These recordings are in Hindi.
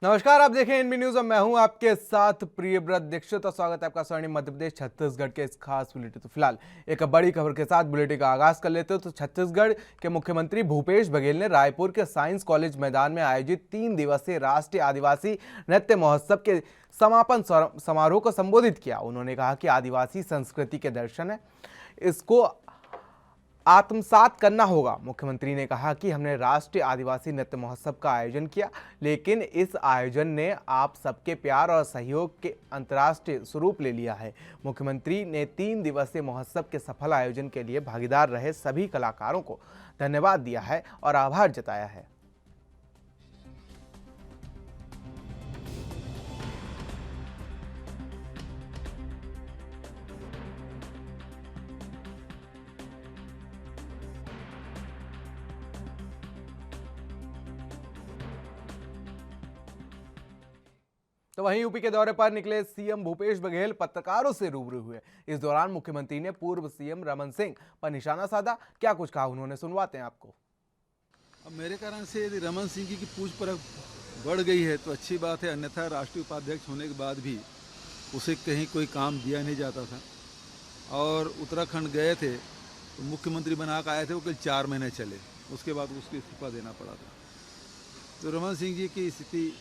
नमस्कार, आप देखें एनबी न्यूज और मैं हूं आपके साथ प्रियव्रत दीक्षित और स्वागत है आपका स्वर्णिम मध्य प्रदेश छत्तीसगढ़ के इस खास बुलेटिन। तो फिलहाल एक बड़ी खबर के साथ बुलेटिन का आगाज कर लेते हो। तो छत्तीसगढ़ के मुख्यमंत्री भूपेश बघेल ने रायपुर के साइंस कॉलेज मैदान में आयोजित 3 दिवसीय राष्ट्रीय आदिवासी नृत्य महोत्सव के समापन समारोह को संबोधित किया। उन्होंने कहा कि आदिवासी संस्कृति के दर्शन है, इसको आत्मसात करना होगा। मुख्यमंत्री ने कहा कि हमने राष्ट्रीय आदिवासी नृत्य महोत्सव का आयोजन किया, लेकिन इस आयोजन ने आप सबके प्यार और सहयोग के अंतर्राष्ट्रीय स्वरूप ले लिया है। मुख्यमंत्री ने 3 दिवसीय महोत्सव के सफल आयोजन के लिए भागीदार रहे सभी कलाकारों को धन्यवाद दिया है और आभार जताया है। तो वहीं यूपी के दौरे पर निकले सीएम भूपेश बघेल पत्रकारों से रूबरू हुए। इस दौरान मुख्यमंत्री ने पूर्व सीएम रमन सिंह पर निशाना साधा। क्या कुछ कहा उन्होंने, सुनवाते हैं आपको। अब मेरे कारण से यदि रमन सिंह जी की पूछ परख बढ़ गई है तो अच्छी बात है, अन्यथा राष्ट्रीय उपाध्यक्ष होने के बाद भी उसे कहीं कोई काम दिया नहीं जाता था। और उत्तराखंड गए थे तो मुख्यमंत्री बना कर आए थे, वो कल 4 महीने चले, उसके बाद उसको इस्तीफा देना पड़ा था। तो रमन सिंह जी की स्थिति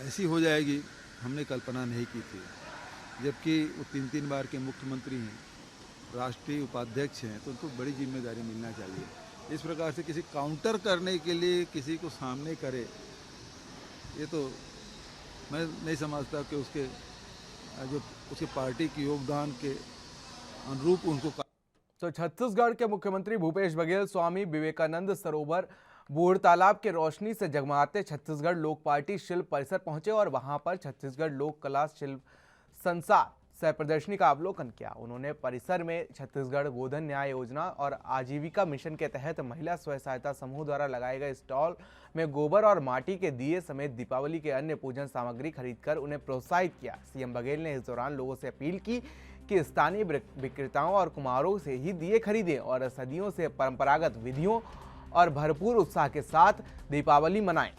ऐसी हो जाएगी हमने कल्पना नहीं की थी, जबकि वो 3 बार के मुख्यमंत्री हैं, राष्ट्रीय उपाध्यक्ष हैं, तो उनको बड़ी जिम्मेदारी मिलना चाहिए। इस प्रकार से किसी काउंटर करने के लिए किसी को सामने करे, ये तो मैं नहीं समझता कि उसके जो उसके पार्टी के योगदान के अनुरूप उनको। तो छत्तीसगढ़ के मुख्यमंत्री भूपेश बघेल स्वामी विवेकानंद सरोवर बूढ़ तालाब के रोशनी से जगमगाते छत्तीसगढ़ लोक पार्टी शिल्प परिसर पहुंचे और वहां पर छत्तीसगढ़ लोक कला शिल्प संसार सह प्रदर्शनी का अवलोकन किया। उन्होंने परिसर में छत्तीसगढ़ गोधन न्याय योजना और आजीविका मिशन के तहत महिला स्व सहायता समूह द्वारा लगाए गए स्टॉल में गोबर और माटी के दिए समेत दीपावली के अन्य पूजन सामग्री खरीदकर उन्हें प्रोत्साहित किया। सीएम बघेल ने इस दौरान लोगों से अपील की कि स्थानीय विक्रेताओं और कुम्हारों से ही दिए खरीदें और सदियों से परंपरागत विधियों और भरपूर उत्साह के साथ दीपावली मनाएं।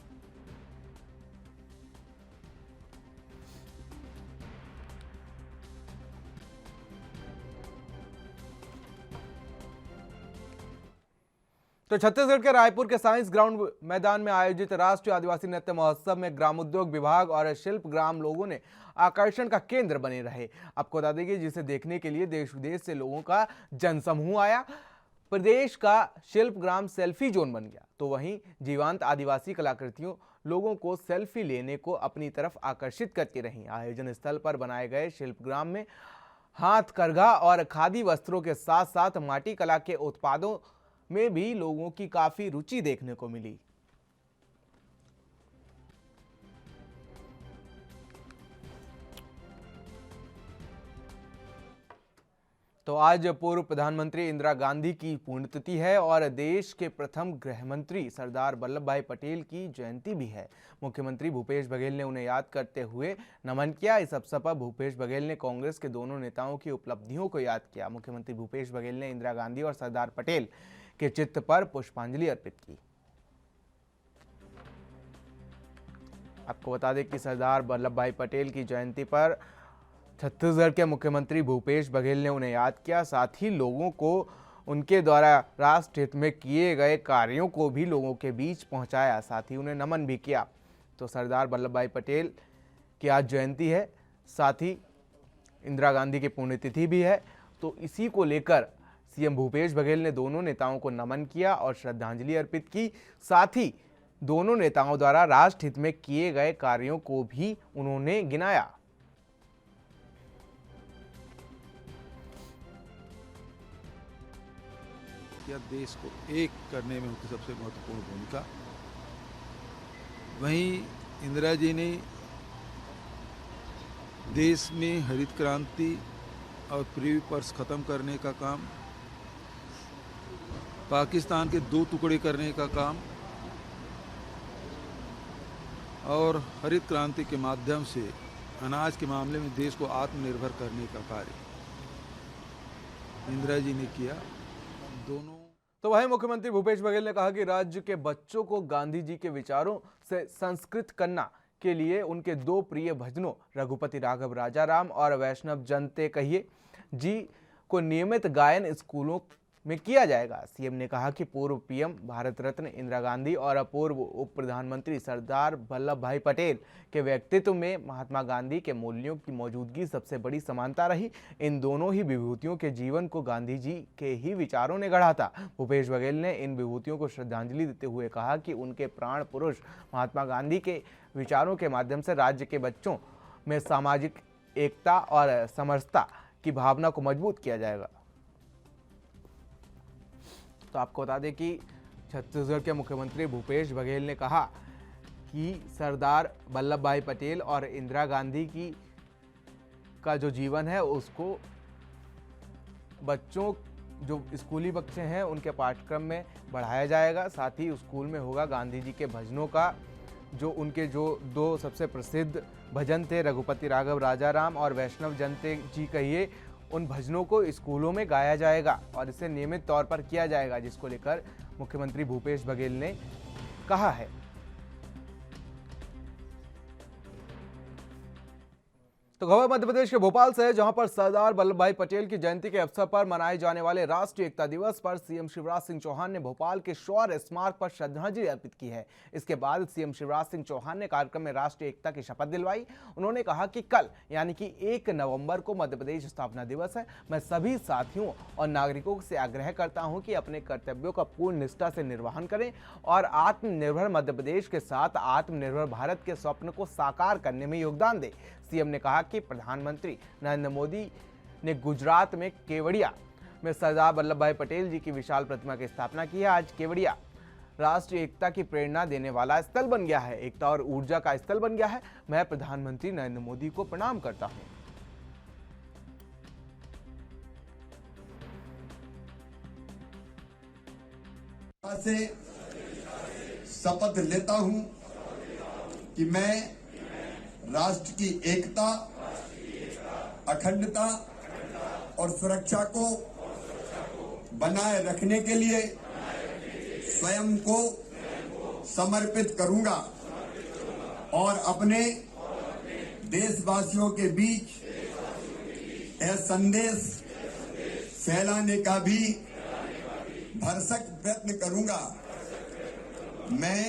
तो छत्तीसगढ़ के रायपुर के साइंस ग्राउंड मैदान में आयोजित राष्ट्रीय आदिवासी नृत्य महोत्सव में ग्रामोद्योग विभाग और शिल्प ग्राम लोगों ने आकर्षण का केंद्र बने रहे। आपको बता दें कि जिसे देखने के लिए देश विदेश से लोगों का जनसमूह आया। प्रदेश का शिल्प ग्राम सेल्फी जोन बन गया। तो वहीं जीवंत आदिवासी कलाकृतियों लोगों को सेल्फी लेने को अपनी तरफ आकर्षित करती रहीं। आयोजन स्थल पर बनाए गए शिल्प ग्राम में हाथ करघा और खादी वस्त्रों के साथ साथ माटी कला के उत्पादों में भी लोगों की काफी रुचि देखने को मिली। तो आज पूर्व प्रधानमंत्री इंदिरा गांधी की पुण्यतिथि है और देश के प्रथम गृह मंत्री सरदार वल्लभ भाई पटेल की जयंती भी है। मुख्यमंत्री भूपेश बघेल ने उन्हें याद करते हुए नमन किया। इस अवसर पर भूपेश बघेल ने कांग्रेस के दोनों नेताओं की उपलब्धियों को याद किया। मुख्यमंत्री भूपेश बघेल ने इंदिरा गांधी और सरदार पटेल के चित्र पर पुष्पांजलि अर्पित की। आपको बता दें कि सरदार वल्लभ भाई पटेल की जयंती पर छत्तीसगढ़ के मुख्यमंत्री भूपेश बघेल ने उन्हें याद किया, साथ ही लोगों को उनके द्वारा राष्ट्र हित में किए गए कार्यों को भी लोगों के बीच पहुंचाया, साथ ही उन्हें नमन भी किया। तो सरदार वल्लभ भाई पटेल की आज जयंती है, साथ ही इंदिरा गांधी की पुण्यतिथि भी है। तो इसी को लेकर सीएम भूपेश बघेल ने दोनों नेताओं को नमन किया और श्रद्धांजलि अर्पित की। साथ ही दोनों नेताओं द्वारा राष्ट्र हित में किए गए कार्यों को भी उन्होंने गिनाया। या देश को एक करने में उनकी सबसे महत्वपूर्ण भूमिका। वहीं इंदिरा जी ने देश में हरित क्रांति और प्री पर्स खत्म करने का काम, पाकिस्तान के 2 टुकड़े करने का काम और हरित क्रांति के माध्यम से अनाज के मामले में देश को आत्मनिर्भर करने का कार्य इंदिरा जी ने किया। दोनों। तो वहीं मुख्यमंत्री भूपेश बघेल ने कहा कि राज्य के बच्चों को गांधी जी के विचारों से संस्कृत करना के लिए उनके दो प्रिय भजनों रघुपति राघव राजाराम और वैष्णव जन ते कहिए जी को नियमित गायन स्कूलों में किया जाएगा। सीएम ने कहा कि पूर्व पीएम भारत रत्न इंदिरा गांधी और पूर्व उप प्रधानमंत्री सरदार वल्लभ भाई पटेल के व्यक्तित्व में महात्मा गांधी के मूल्यों की मौजूदगी सबसे बड़ी समानता रही। इन दोनों ही विभूतियों के जीवन को गांधी जी के ही विचारों ने गढ़ा था। भूपेश बघेल ने इन विभूतियों को श्रद्धांजलि देते हुए कहा कि उनके प्राण पुरुष महात्मा गांधी के विचारों के माध्यम से राज्य के बच्चों में सामाजिक एकता और समरसता की भावना को मजबूत किया जाएगा। तो आपको बता दें कि छत्तीसगढ़ के मुख्यमंत्री भूपेश बघेल ने कहा कि सरदार वल्लभ भाई पटेल और इंदिरा गांधी का जो जीवन है उसको बच्चों जो स्कूली बच्चे हैं उनके पाठ्यक्रम में बढ़ाया जाएगा। साथ ही स्कूल में होगा गांधी जी के भजनों का उनके दो सबसे प्रसिद्ध भजन थे रघुपति राघव राजाराम और वैष्णव जन ते जी कहिए, उन भजनों को स्कूलों में गाया जाएगा और इसे नियमित तौर पर किया जाएगा, जिसको लेकर मुख्यमंत्री भूपेश बघेल ने कहा है। तो खबर मध्य प्रदेश के भोपाल से है, जहां पर सरदार वल्लभ भाई पटेल की जयंती के अवसर पर मनाए जाने वाले राष्ट्रीय एकता दिवस पर सीएम शिवराज सिंह चौहान ने भोपाल के शौर्य स्मारक पर श्रद्धांजलि अर्पित की है। इसके बाद सीएम शिवराज सिंह चौहान ने कार्यक्रम में राष्ट्रीय एकता की शपथ दिलवाई। उन्होंने कहा कि कल यानी कि 1 नवंबर को मध्य प्रदेश स्थापना दिवस है। मैं सभी साथियों और नागरिकों से आग्रह करता हूं कि अपने कर्तव्यों का पूर्ण निष्ठा से निर्वहन करें और आत्मनिर्भर मध्य प्रदेश के साथ आत्मनिर्भर भारत के स्वप्न को साकार करने में योगदान दें। सीएम ने कहा कि प्रधानमंत्री नरेंद्र मोदी ने गुजरात में केवड़िया में सरदार वल्लभ भाई पटेल जी की विशाल प्रतिमा की स्थापना की है। आज केवड़िया राष्ट्रीय एकता की प्रेरणा देने वाला स्थल बन गया है, एकता और ऊर्जा का स्थल बन गया है। मैं प्रधानमंत्री नरेंद्र मोदी को प्रणाम करता हूं। से शपथ लेता हूं कि मैं राष्ट्र की एकता, अखंडता और सुरक्षा को बनाए रखने के लिए स्वयं को समर्पित करूंगा और अपने देशवासियों के बीच यह संदेश फैलाने का भी भरसक प्रयत्न करूंगा। मैं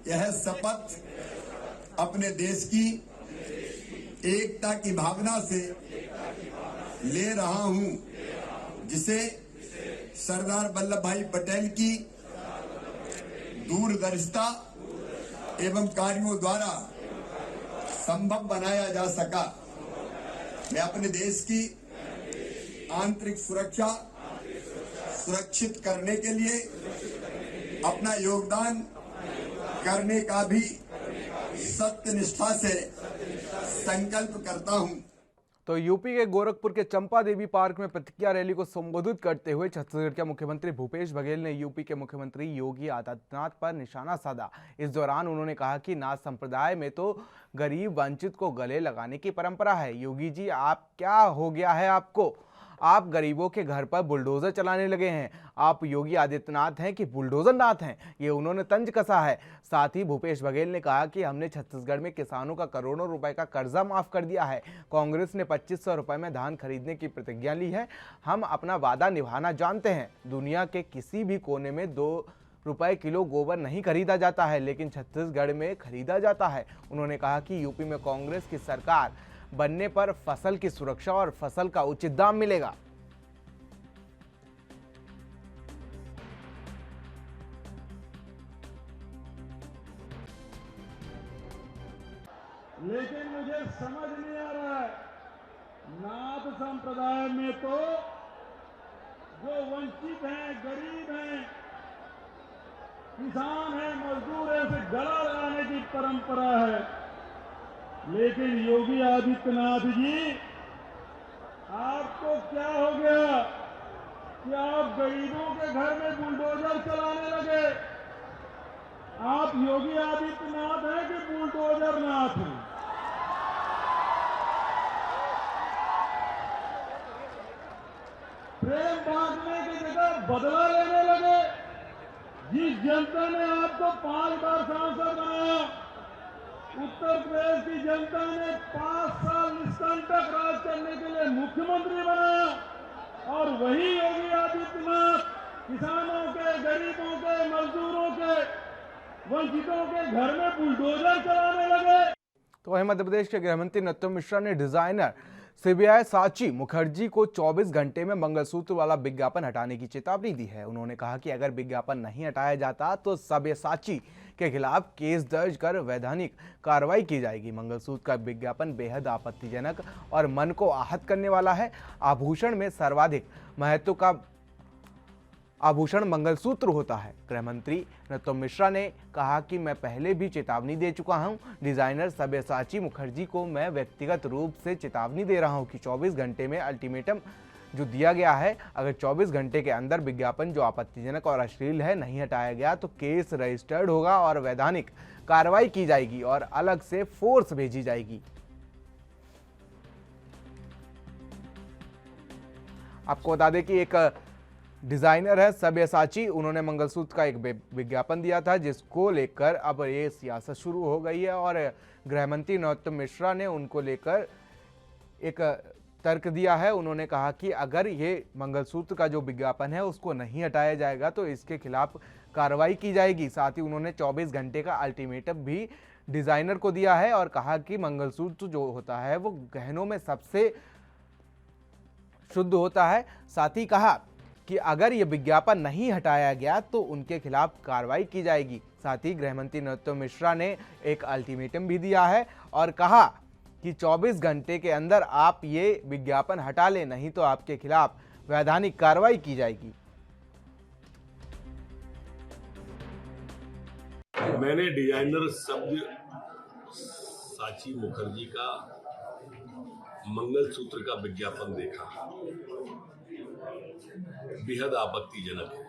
यह शपथ अपने देश की एकता की भावना से ले रहा हूं, जिसे सरदार वल्लभ भाई पटेल की दूरदर्शिता एवं कार्यों द्वारा संभव बनाया जा सका। मैं अपने देश की आंतरिक सुरक्षा सुरक्षित करने के लिए अपना योगदान करने का भी सत्यनिष्ठा से संकल्प करता हूं। तो यूपी के गोरखपुर के चंपा देवी पार्क में प्रतिज्ञा रैली को संबोधित करते हुए छत्तीसगढ़ के मुख्यमंत्री भूपेश बघेल ने यूपी के मुख्यमंत्री योगी आदित्यनाथ पर निशाना साधा। इस दौरान उन्होंने कहा कि नाथ संप्रदाय में तो गरीब वंचित को गले लगाने की परंपरा है। योगी जी, आप क्या हो गया है आपको? आप गरीबों के घर पर बुलडोजर चलाने लगे हैं। आप योगी आदित्यनाथ हैं कि बुलडोजर नाथ हैं, ये उन्होंने तंज कसा है। साथ ही भूपेश बघेल ने कहा कि हमने छत्तीसगढ़ में किसानों का करोड़ों रुपए का कर्जा माफ कर दिया है। कांग्रेस ने 2500 रुपए में धान खरीदने की प्रतिज्ञा ली है। हम अपना वादा निभाना जानते हैं। दुनिया के किसी भी कोने में 2 रुपए किलो गोबर नहीं खरीदा जाता है, लेकिन छत्तीसगढ़ में खरीदा जाता है। उन्होंने कहा कि यूपी में कांग्रेस की सरकार बनने पर फसल की सुरक्षा और फसल का उचित दाम मिलेगा। लेकिन मुझे समझ नहीं आ रहा है, नाथ संप्रदाय में तो जो वंचित हैं, गरीब हैं, किसान हैं, मजदूर हैं, उसे गला लगाने की परंपरा है। लेकिन योगी आदित्यनाथ जी, आपको क्या हो गया कि आप गरीबों के घर में बुलडोजर चलाने लगे? आप योगी आदित्यनाथ हैं कि बुलडोजर नाथ हैं? प्रेम बांटने की जगह बदला लेने लगे। जिस जनता ने आपको 5 बार सांसद बनाया, उत्तर प्रदेश की जनता ने 5 साल निष्कंटक राज करने के लिए मुख्यमंत्री बनाया और वही योगी आदित्यनाथ किसानों के, गरीबों के, मजदूरों के, वंचितों के घर में बुलडोजर चलाने लगे। तो वहीं मध्य प्रदेश के गृहमंत्री नरोत्तम मिश्रा ने डिजाइनर सब्यसाची मुखर्जी को 24 घंटे में मंगलसूत्र वाला विज्ञापन हटाने की चेतावनी दी है। उन्होंने कहा कि अगर विज्ञापन नहीं हटाया जाता तो सब्यसाची के खिलाफ केस दर्ज कर वैधानिक कार्रवाई की जाएगी। मंगलसूत्र का विज्ञापन बेहद आपत्तिजनक और मन को आहत करने वाला है। आभूषण में सर्वाधिक महत्व का आभूषण मंगलसूत्र होता है। गृहमंत्री नरोत्तम मिश्रा ने कहा कि मैं पहले भी चेतावनी दे चुका हूं। डिजाइनर सब्यसाची मुखर्जी को मैं व्यक्तिगत रूप से चेतावनी दे रहा हूं कि 24 घंटे में अल्टीमेटम जो दिया गया है, अगर 24 घंटे के अंदर विज्ञापन जो आपत्तिजनक और अश्लील है नहीं हटाया गया तो केस रजिस्टर्ड होगा और वैधानिक कार्रवाई की जाएगी और अलग से फोर्स भेजी जाएगी। आपको बता दें कि एक डिजाइनर है सब्यसाची, उन्होंने मंगलसूत्र का एक विज्ञापन दिया था जिसको लेकर अब ये सियासत शुरू हो गई है और गृहमंत्री नरोत्तम मिश्रा ने उनको लेकर एक तर्क दिया है। उन्होंने कहा कि अगर ये मंगलसूत्र का जो विज्ञापन है उसको नहीं हटाया जाएगा तो इसके खिलाफ कार्रवाई की जाएगी। साथ ही उन्होंने 24 घंटे का अल्टीमेटम भी डिजाइनर को दिया है और कहा कि मंगलसूत्र जो होता है वो गहनों में सबसे शुद्ध होता है। साथ ही कहा कि अगर ये विज्ञापन नहीं हटाया गया तो उनके खिलाफ कार्रवाई की जाएगी। साथ ही गृहमंत्री नरोत्तम मिश्रा ने एक अल्टीमेटम भी दिया है और कहा कि 24 घंटे के अंदर आप ये विज्ञापन हटा लें, नहीं तो आपके खिलाफ वैधानिक कार्रवाई की जाएगी। मैंने डिजाइनर सब्यसाची मुखर्जी का मंगलसूत्र का विज्ञापन देखा, बेहद आपत्तिजनक है,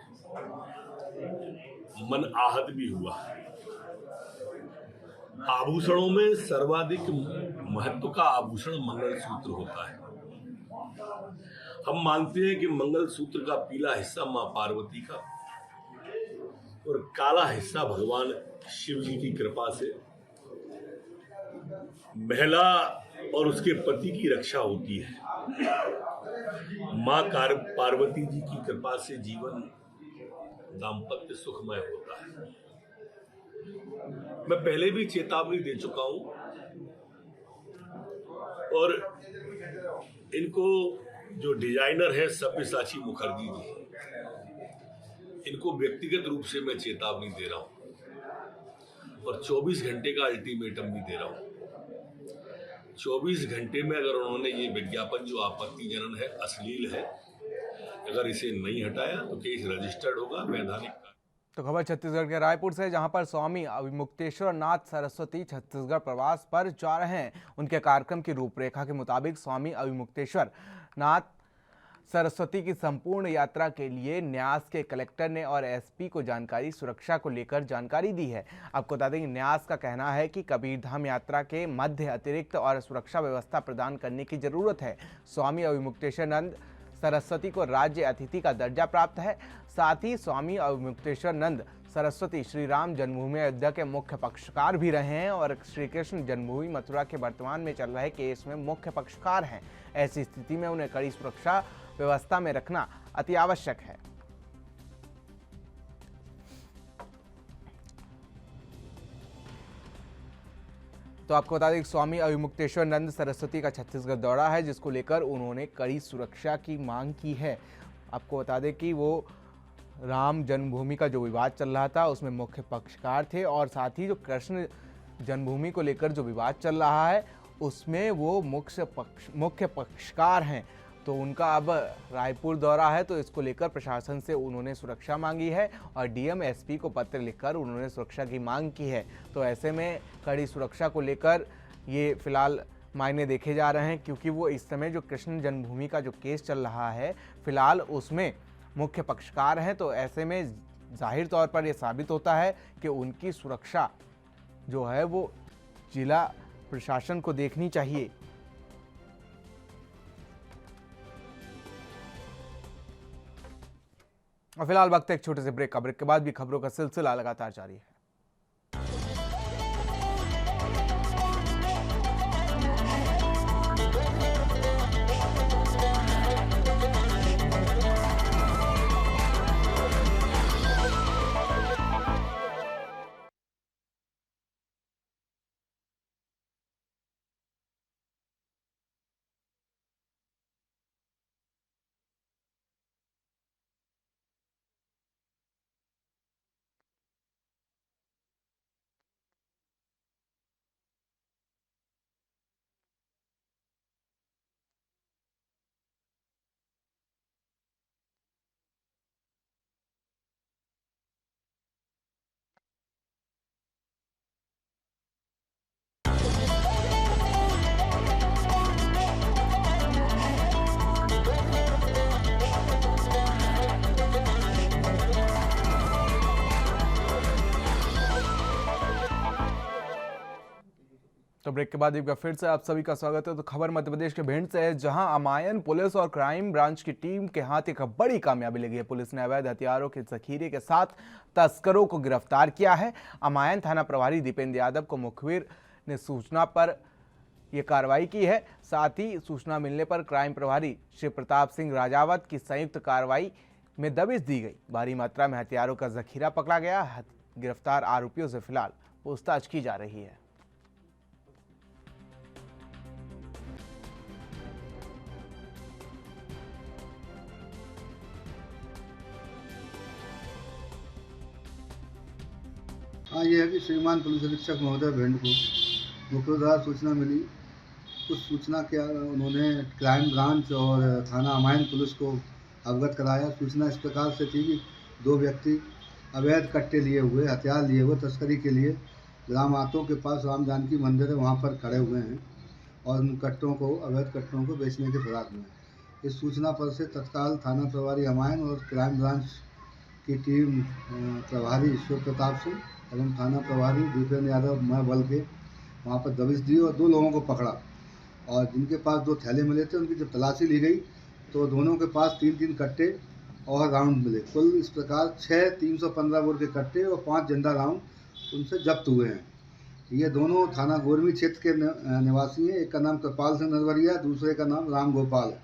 मन आहत भी हुआ। आभूषणों में सर्वाधिक महत्व का आभूषण मंगलसूत्र होता है। हम मानते हैं कि मंगलसूत्र का पीला हिस्सा मां पार्वती का और काला हिस्सा भगवान शिव जी की कृपा से महिला और उसके पति की रक्षा होती है। मां पार्वती जी की कृपा से जीवन दाम्पत्य सुखमय होता है। मैं पहले भी चेतावनी दे चुका हूं और इनको जो डिजाइनर है सब्यसाची मुखर्जी जी, इनको व्यक्तिगत रूप से मैं चेतावनी दे रहा हूं और 24 घंटे का अल्टीमेटम भी दे रहा हूं। 24 घंटे में अगर उन्होंने ये विज्ञापन जो आपत्तिजनक है, अश्लील है, अगर इसे नहीं हटाया तो केस रजिस्टर्ड होगा, वैधानिक। तो खबर छत्तीसगढ़ के रायपुर से, जहां पर स्वामी अविमुक्तेश्वर नाथ सरस्वती छत्तीसगढ़ प्रवास पर जा रहे हैं। उनके कार्यक्रम की रूपरेखा के मुताबिक स्वामी अविमुक्तेश्वर नाथ सरस्वती की संपूर्ण यात्रा के लिए न्यास के कलेक्टर ने और एसपी को सुरक्षा को लेकर जानकारी दी है। आपको बता दें कि न्यास का कहना है कि कबीरधाम यात्रा के मध्य अतिरिक्त और सुरक्षा व्यवस्था प्रदान करने की जरूरत है। स्वामी अविमुक्तेश्वरानंद सरस्वती को राज्य अतिथि का दर्जा प्राप्त है। साथ ही स्वामी अविमुक्तेश्वरानंद सरस्वती श्री राम जन्मभूमि अयोध्या के मुख्य पक्षकार भी रहे हैं और श्री कृष्ण जन्मभूमि मथुरा के वर्तमान में चल रहे केस में मुख्य पक्षकार हैं। ऐसी स्थिति में उन्हें कड़ी सुरक्षा व्यवस्था में रखना अति आवश्यक है। तो आपको बता दें कि स्वामी अविमुक्तेश्वरानंद सरस्वती का छत्तीसगढ़ दौरा है, जिसको लेकर उन्होंने कड़ी सुरक्षा की मांग की है। आपको बता दें कि वो राम जन्मभूमि का जो विवाद चल रहा था उसमें मुख्य पक्षकार थे और साथ ही जो कृष्ण जन्मभूमि को लेकर जो विवाद चल रहा है उसमें वो मुख्य पक्षकार हैं। तो उनका अब रायपुर दौरा है, तो इसको लेकर प्रशासन से उन्होंने सुरक्षा मांगी है और डीएम एसपी को पत्र लिखकर उन्होंने सुरक्षा की मांग की है। तो ऐसे में कड़ी सुरक्षा को लेकर ये फिलहाल मायने देखे जा रहे हैं, क्योंकि वो इस समय जो कृष्ण जन्मभूमि का जो केस चल रहा है फिलहाल उसमें मुख्य पक्षकार हैं। तो ऐसे में जाहिर तौर पर ये साबित होता है कि उनकी सुरक्षा जो है वो जिला प्रशासन को देखनी चाहिए। और फिलहाल वक्त एक छोटे से ब्रेक का। ब्रेक के बाद भी खबरों का सिलसिला लगातार जारी है। तो ब्रेक के बाद एक बार फिर से आप सभी का स्वागत है। तो खबर मध्य प्रदेश के भिंड से है, जहां अमायन पुलिस और क्राइम ब्रांच की टीम के हाथ एक बड़ी कामयाबी लगी है। पुलिस ने अवैध हथियारों के जखीरे के साथ तस्करों को गिरफ्तार किया है। अमायन थाना प्रभारी दीपेंद्र यादव को मुखबिर ने सूचना पर यह कार्रवाई की है। साथ ही सूचना मिलने पर क्राइम प्रभारी शिव प्रताप सिंह राजावत की संयुक्त कार्रवाई में दबिश दी गई। भारी मात्रा में हथियारों का जखीरा पकड़ा गया। गिरफ्तार आरोपियों से फिलहाल पूछताछ की जा रही है। हाँ, ये है कि श्रीमान पुलिस अधीक्षक महोदय भिंड को मुख्यधार सूचना मिली। उस सूचना के उन्होंने क्राइम ब्रांच और थाना अमायन पुलिस को अवगत कराया। सूचना इस प्रकार से थी कि 2 व्यक्ति अवैध कट्टे लिए हुए, हथियार लिए हुए तस्करी के लिए ग्राम आतों के पास राम जानकी मंदिर है, वहाँ पर खड़े हुए हैं और उन कट्टों को, अवैध कट्टों को बेचने के फिराक में। इस सूचना पर से तत्काल थाना प्रभारी अमायन और क्राइम ब्रांच की टीम प्रभारी शिव प्रताप सिंह एवं थाना प्रभारी दीपेंद्र यादव मैं बल के वहाँ पर दबिश दी और 2 लोगों को पकड़ा। और जिनके पास 2 थैले मिले थे, उनकी जब तलाशी ली गई तो दोनों के पास 3-3 कट्टे और राउंड मिले। कुल इस प्रकार 6 315 बोर के कट्टे और 5 जिंदा राउंड उनसे जब्त हुए हैं। ये दोनों थाना गोरमी क्षेत्र के निवासी हैं। एक का नाम कृपाल सिंह नरवरिया, दूसरे का नाम राम गोपाल है।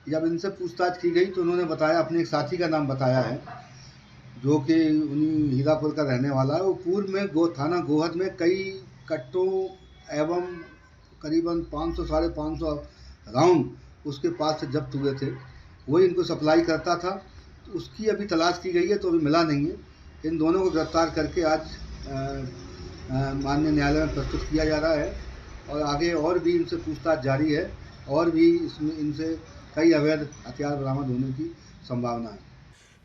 जब इनसे पूछताछ की गई तो उन्होंने बताया, अपने एक साथी का नाम बताया है जो कि उन्हीं हीरापुर का रहने वाला है। वो पूर्व में थाना गोहद में कई कट्टों एवं करीबन 500 साढ़े 500 राउंड उसके पास से जब्त हुए थे। वही इनको सप्लाई करता था। तो उसकी अभी तलाश की गई है, तो अभी मिला नहीं है। इन दोनों को गिरफ्तार करके आज माननीय न्यायालय में प्रस्तुत किया जा रहा है और आगे और भी इनसे पूछताछ जारी है और भी इसमें इनसे कई अवैध हथियार बरामद होने की संभावना है।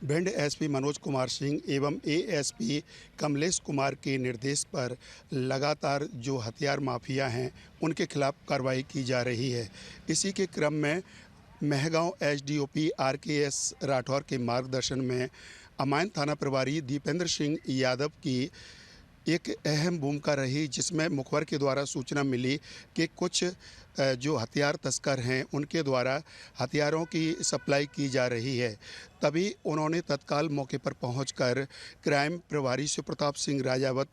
भिंड एसपी मनोज कुमार सिंह एवं एएसपी कमलेश कुमार के निर्देश पर लगातार जो हथियार माफिया हैं उनके खिलाफ कार्रवाई की जा रही है। इसी के क्रम में महगांव एसडीओपी RKS राठौर के मार्गदर्शन में अमायन थाना प्रभारी दीपेंद्र सिंह यादव की एक अहम भूमिका रही, जिसमें मुखबिर के द्वारा सूचना मिली कि कुछ जो हथियार तस्कर हैं उनके द्वारा हथियारों की सप्लाई की जा रही है। तभी उन्होंने तत्काल मौके पर पहुंचकर क्राइम प्रभारी शिव प्रताप सिंह राजावत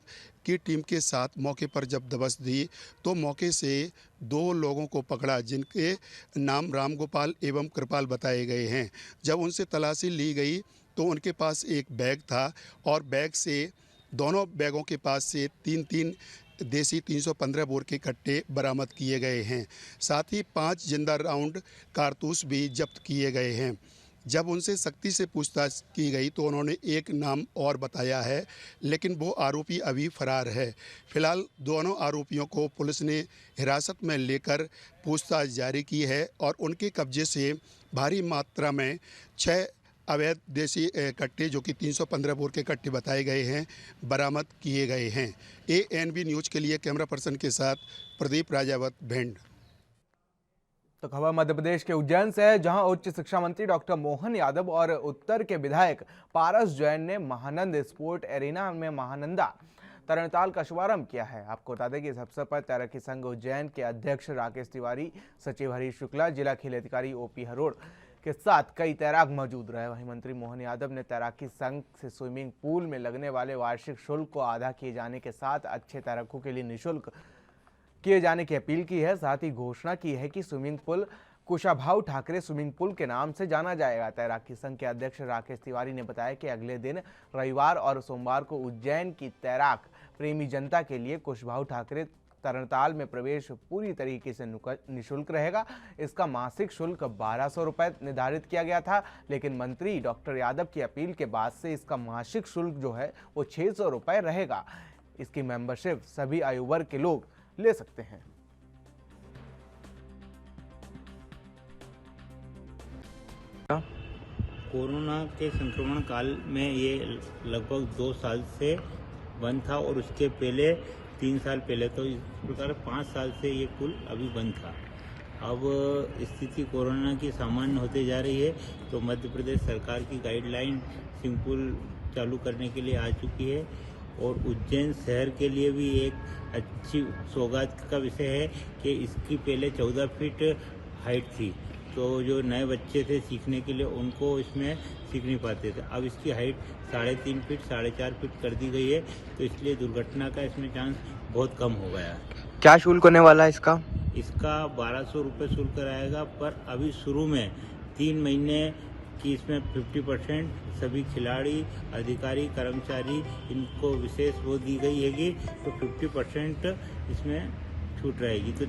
की टीम के साथ मौके पर जब दबिश दी तो मौके से 2 लोगों को पकड़ा, जिनके नाम राम गोपाल एवं कृपाल बताए गए हैं। जब उनसे तलाशी ली गई तो उनके पास एक बैग था और बैग से, दोनों बैगों के पास से 3-3 देसी 315 बोर के कट्टे बरामद किए गए हैं। साथ ही 5 जिंदा राउंड कारतूस भी जब्त किए गए हैं। जब उनसे सख्ती से पूछताछ की गई तो उन्होंने एक नाम और बताया है, लेकिन वो आरोपी अभी फरार है। फिलहाल दोनों आरोपियों को पुलिस ने हिरासत में लेकर पूछताछ जारी की है और उनके कब्जे से भारी मात्रा में 6 अवैध देसी कट्टे, जो कि 315 बोर के कट्टे बताए गए हैं, बरामद किए गए हैं। ANB न्यूज़ के लिए कैमरा पर्सन के साथ प्रदीप राजावत, भिंड। तो खबर मध्य प्रदेश के उज्जैन से है, जहां उच्च शिक्षा मंत्री डॉक्टर मोहन यादव और उत्तर के विधायक पारस जैन ने महानंद स्पोर्ट एरिना में महानंदा तरणताल का शुभारंभ किया है। आपको बता दें कि इस अवसर पर तैराकी संघ उज्जैन के अध्यक्ष राकेश तिवारी, सचिव हरीश शुक्ला, जिला खेल अधिकारी OP हरोड़ के साथ कई तैराक मौजूद रहे। वहीं मंत्री मोहन यादव ने तैराकी संघ से स्विमिंग पूल में लगने वाले वार्षिक शुल्क को आधा किए जाने के साथ अच्छे तैराकों के लिए निःशुल्क किए जाने की अपील की है। साथ ही घोषणा की है कि swimming pool Kushabhau Thackeray swimming pool के नाम से जाना जाएगा। तैराकी संघ के अध्यक्ष राकेश तिवारी ने बताया कि अगले दिन रविवार और सोमवार को उज्जैन की तैराक प्रेमी जनता के लिए कुशाभाऊ ठाकरे तरणताल में प्रवेश पूरी तरीके से निःशुल्क रहेगा। इसका मासिक शुल्क 1200 रुपये निर्धारित किया गया था, लेकिन मंत्री डॉक्टर यादव की अपील के बाद से इसका मासिक शुल्क जो है वो 600 रुपये रहेगा। इसकी मेंबरशिप सभी आयु वर्ग के लोग ले सकते हैं। कोरोना के संक्रमण काल में ये लगभग 2 साल से बंद था और उसके पहले 3 साल पहले, तो इस प्रकार 5 साल से ये पुल अभी बंद था। अब स्थिति कोरोना की सामान्य होते जा रही है, तो मध्य प्रदेश सरकार की गाइडलाइन स्विमिंग पूल चालू करने के लिए आ चुकी है और उज्जैन शहर के लिए भी एक अच्छी सौगात का विषय है कि इसकी पहले 14 फीट हाइट थी, तो जो नए बच्चे थे सीखने के लिए उनको इसमें सीख नहीं पाते थे। अब इसकी हाइट 3.5 फीट 4.5 फीट कर दी गई है, तो इसलिए दुर्घटना का इसमें चांस बहुत कम हो गया है। क्या शुल्क होने वाला है इसका? इसका 1200 रुपये शुल्क रहेगा, पर अभी शुरू में 3 महीने की इसमें 50% सभी खिलाड़ी, अधिकारी, कर्मचारी इनको विशेष वो दी गई है तो 50% इसमें छूट रहेगी। तो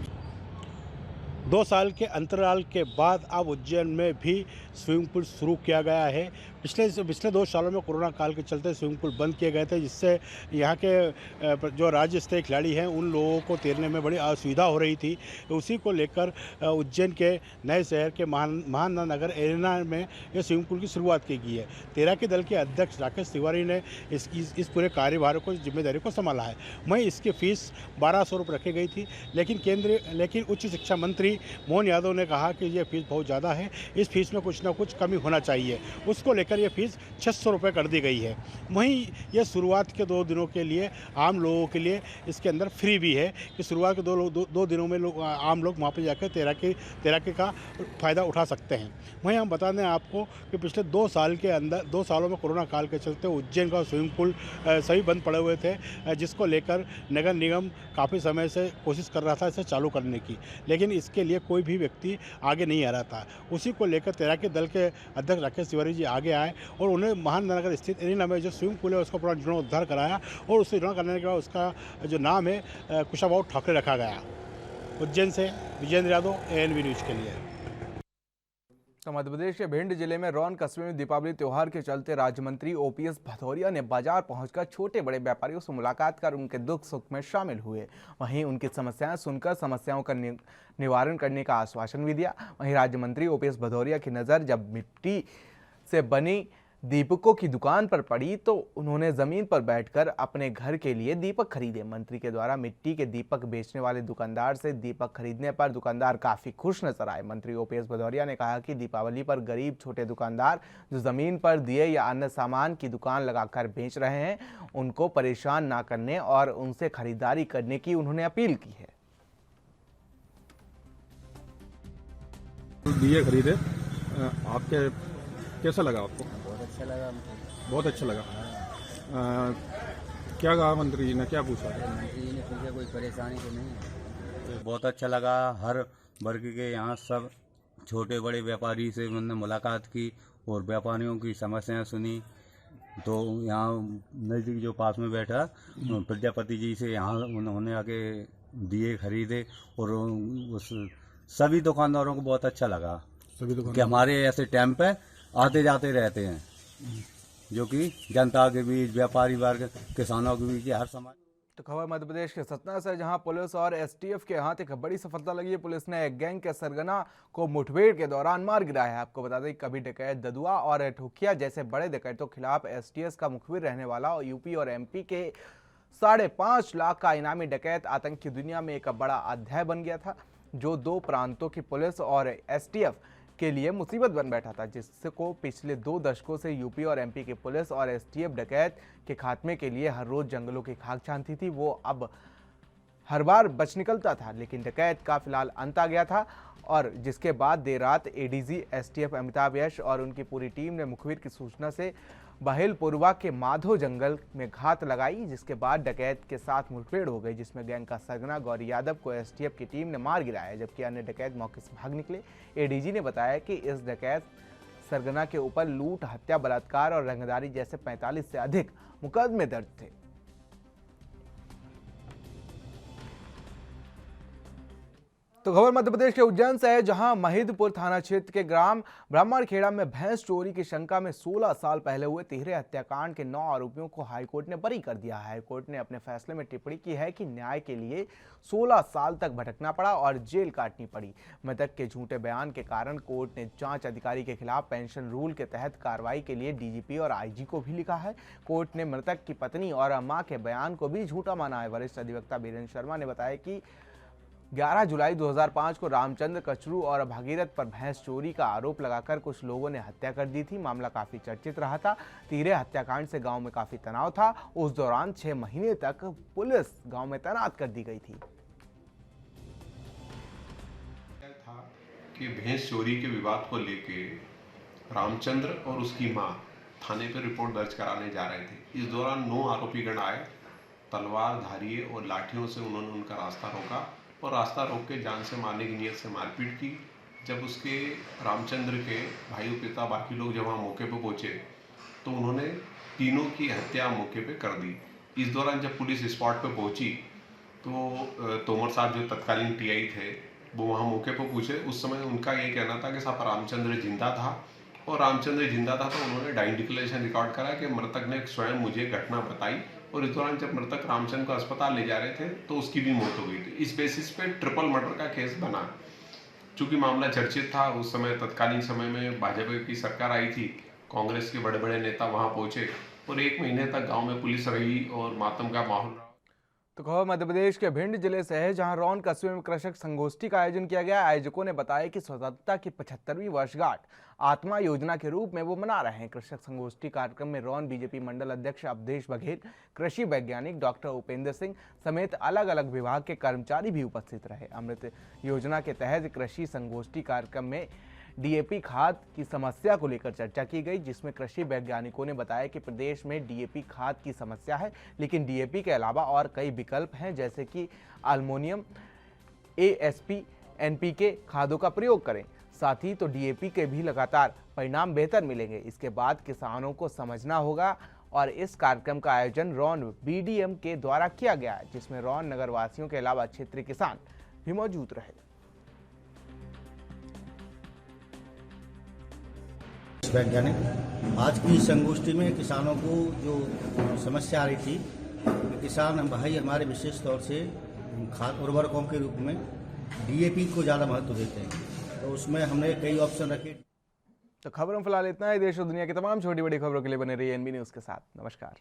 2 साल के अंतराल के बाद अब उज्जैन में भी स्विमिंग पूल शुरू किया गया है। पिछले 2 सालों में कोरोना काल के चलते स्विमिंग पूल बंद किए गए थे, जिससे यहाँ के जो राज्य स्तरीय खिलाड़ी हैं उन लोगों को तैरने में बड़ी असुविधा हो रही थी। उसी को लेकर उज्जैन के नए शहर के महानगर एरिना में ये स्विमिंग पूल की शुरुआत की गई है। तैराकी दल के अध्यक्ष राकेश तिवारी ने इस पूरे कार्यभार को, जिम्मेदारी को संभाला है। वहीं इसकी फीस 1200 रुपये रखी गई थी, लेकिन उच्च शिक्षा मंत्री मोहन यादव ने कहा कि ये फीस बहुत ज़्यादा है, इस फीस में कुछ ना कुछ कमी होना चाहिए। उसको लेकर ये फीस 600 रुपये कर दी गई है। वहीं ये शुरुआत के 2 दिनों के लिए आम लोगों के लिए इसके अंदर फ्री भी है कि शुरुआत के 2 दिनों में आम लोग वहाँ पर जाकर तैराकी का फ़ायदा उठा सकते हैं। वहीं हम बता दें आपको कि पिछले 2 सालों में कोरोना काल के चलते उज्जैन का स्विमिंग पूल सभी बंद पड़े हुए थे, जिसको लेकर नगर निगम काफ़ी समय से कोशिश कर रहा था इसे चालू करने की, लेकिन इसके लिए कोई भी व्यक्ति आगे नहीं आ रहा था। उसी को लेकर तैराकी दल के अध्यक्ष राकेश तिवारी जी आगे आए और उन्हें महानगर स्थित एरिना में जो स्विमिंग पूल है उसका पूरा जीर्णोद्धार कराया और उसे जीर्ण करने के बाद उसका जो नाम है कुशाभाऊ ठाकरे रखा गया। उज्जैन से विजेंद्र यादव, ANV न्यूज़ के लिए। तो मध्य प्रदेश के भिंड जिले में रौन कस्बे में दीपावली त्योहार के चलते राज्य मंत्री OPS भदौरिया ने बाजार पहुंचकर छोटे बड़े व्यापारियों से मुलाकात कर उनके दुख सुख में शामिल हुए। वहीं उनकी समस्याएं सुनकर समस्याओं का निवारण करने का आश्वासन भी दिया। वहीं राज्य मंत्री OPS भदौरिया की नज़र जब मिट्टी से बनी दीपकों की दुकान पर पड़ी तो उन्होंने जमीन पर बैठकर अपने घर के लिए दीपक खरीदे। मंत्री के द्वारा मिट्टी के दीपक बेचने वाले दुकानदार से दीपक खरीदने पर दुकानदार काफी खुश नजर आए। मंत्री OPS भदौरिया ने कहा कि दीपावली पर गरीब छोटे दुकानदार जो जमीन पर दिए या अन्य सामान की दुकान लगाकर बेच रहे हैं उनको परेशान ना करने और उनसे खरीदारी करने की उन्होंने अपील की है। दिए खरीदे, आपके कैसा लगा आपको? बहुत अच्छा लगा। क्या कहा मंत्री जी ने, क्या पूछा? मंत्री जी ने पूछा कोई परेशानी तो नहीं है। बहुत अच्छा लगा। हर वर्ग के यहाँ सब छोटे बड़े व्यापारी से मैंने मुलाकात की और व्यापारियों की समस्याएं सुनी। तो यहाँ नज़दीक जो पास में बैठा प्रजापति जी से यहाँ उन्होंने आके दिए खरीदे और उस सभी दुकानदारों को बहुत अच्छा लगा कि हमारे ऐसे टाइम पे आते जाते रहते हैं, जो कि जनता के बीच, व्यापारी वर्ग, किसानों के बीच हर समाज। तो खबर मध्य प्रदेश के सतना से, जहां पुलिस और STF के हाथ एक बड़ी सफलता लगी है। पुलिस ने एक गैंग के सरगना को मुठभेड़ के दौरान मार गिराया है। आपको बता दें कभी डकैत ददुआ और ठुकिया जैसे बड़े डकैतों के खिलाफ STS का मुखबिर रहने वाला और UP और MP के 5.5 लाख का इनामी डकैत आतंक की दुनिया में एक बड़ा अध्याय बन गया था, जो 2 प्रांतों की पुलिस और STF के लिए मुसीबत बन बैठा था, जिसको पिछले 2 दशकों से UP और MP की पुलिस और STF डकैत के खात्मे के लिए हर रोज जंगलों की खाक छानती थी। वो अब हर बार बच निकलता था, लेकिन डकैत का फिलहाल अंत आ गया था और जिसके बाद देर रात ADG STF अमिताभ यश और उनकी पूरी टीम ने मुखबिर की सूचना से बहेलपुरवा के माधो जंगल में घात लगाई, जिसके बाद डकैत के साथ मुठभेड़ हो गई, जिसमें गैंग का सरगना गौरी यादव को STF की टीम ने मार गिराया, जबकि अन्य डकैत मौके से भाग निकले। ADG ने बताया कि इस डकैत सरगना के ऊपर लूट, हत्या, बलात्कार और रंगदारी जैसे 45 से अधिक मुकदमे दर्ज थे। तो खबर मध्य प्रदेश के उज्जैन से है, जहां महिदपुर थाना क्षेत्र के ग्राम ब्राह्मणखेड़ा में भैंस चोरी की शंका में 16 साल पहले हुए तिहरे हत्याकांड के 9 आरोपियों को हाईकोर्ट ने बरी कर दिया है। हाईकोर्ट ने अपने फैसले में टिप्पणी की है कि न्याय के लिए 16 साल तक भटकना पड़ा और जेल काटनी पड़ी। मृतक के झूठे बयान के कारण कोर्ट ने जांच अधिकारी के खिलाफ पेंशन रूल के तहत कार्रवाई के लिए DGP और IG को भी लिखा है। कोर्ट ने मृतक की पत्नी और मां के बयान को भी झूठा माना है। वरिष्ठ अधिवक्ता बीरेंद्र शर्मा ने बताया कि 11 जुलाई 2005 को रामचंद्र कचरू और भागीरथ पर भैंस चोरी का आरोप लगाकर कुछ लोगों ने हत्या कर दी थी। मामला काफी चर्चित रहा था। तिहरे हत्याकांड से गांव में काफी तनाव था। उस दौरान 6 महीने तक पुलिस गांव में तैनात कर दी गई थी। था कि भैंस चोरी के विवाद को लेके रामचंद्र और उसकी मां थाने पर रिपोर्ट दर्ज कराने जा रहे थे। इस दौरान 9 आरोपीगण आए, तलवार, धारिये और लाठियों से उन्होंने उनका रास्ता रोका और रास्ता रोक के जान से मारने की नीयत से मारपीट की। जब उसके रामचंद्र के भाई पिता बाकी लोग जब वहाँ मौके पर पहुँचे तो उन्होंने तीनों की हत्या मौके पे कर दी। इस दौरान जब पुलिस स्पॉट पे पहुंची तो तोमर साहब जो तत्कालीन टीआई थे वो वहाँ मौके पर पूछे। उस समय उनका ये कहना था कि साहब रामचंद्र जिंदा था और रामचंद्र जिंदा था तो उन्होंने डाइंग डिक्लेरेशन रिकॉर्ड करा कि मृतक ने स्वयं मुझे घटना बताई और इस दौरान जब मृतक रामचंद्र को अस्पताल ले जा रहे थे तो उसकी भी मौत हो गई थी। इस बेसिस पे ट्रिपल मर्डर का केस बना। चूंकि मामला चर्चित था, उस समय तत्कालीन समय में भाजपा की सरकार आई थी, कांग्रेस के बड़े बड़े नेता वहां पहुंचे और 1 महीने तक गांव में पुलिस रही और मातम का माहौल रहा। तो खबर मध्य प्रदेश के भिंड जिले से है, जहां रौन कस्बे में कृषक संगोष्ठी का आयोजन किया गया। आयोजकों ने बताया कि स्वतंत्रता की 75वीं वर्षगांठ आत्मा योजना के रूप में वो मना रहे हैं। कृषक संगोष्ठी कार्यक्रम में रौन बीजेपी मंडल अध्यक्ष अवधेश बघेल, कृषि वैज्ञानिक डॉक्टर उपेंद्र सिंह समेत अलग अलग विभाग के कर्मचारी भी उपस्थित रहे। अमृत योजना के तहत कृषि संगोष्ठी कार्यक्रम में डीएपी खाद की समस्या को लेकर चर्चा की गई, जिसमें कृषि वैज्ञानिकों ने बताया कि प्रदेश में डीएपी खाद की समस्या है, लेकिन डीएपी के अलावा और कई विकल्प हैं, जैसे कि अल्मोनियम, एएसपी, एनपीके खादों का प्रयोग करें। साथ ही तो डीएपी के भी लगातार परिणाम बेहतर मिलेंगे। इसके बाद किसानों को समझना होगा और इस कार्यक्रम का आयोजन रौन बीडीएम के द्वारा किया गया है, जिसमें रौन नगरवासियों के अलावा क्षेत्रीय किसान भी मौजूद रहे। वैज्ञानिक आज की संगोष्ठी में किसानों को जो समस्या आ रही थी, किसान भाई हमारे विशेष तौर से खाद उर्वरकों के रूप में डीएपी को ज़्यादा महत्व देते हैं, तो उसमें हमने कई ऑप्शन रखे। तो खबरों फिलहाल इतना ही। देश और दुनिया की तमाम छोटी बड़ी खबरों के लिए बने रहिए एनबी न्यूज़ के साथ। नमस्कार।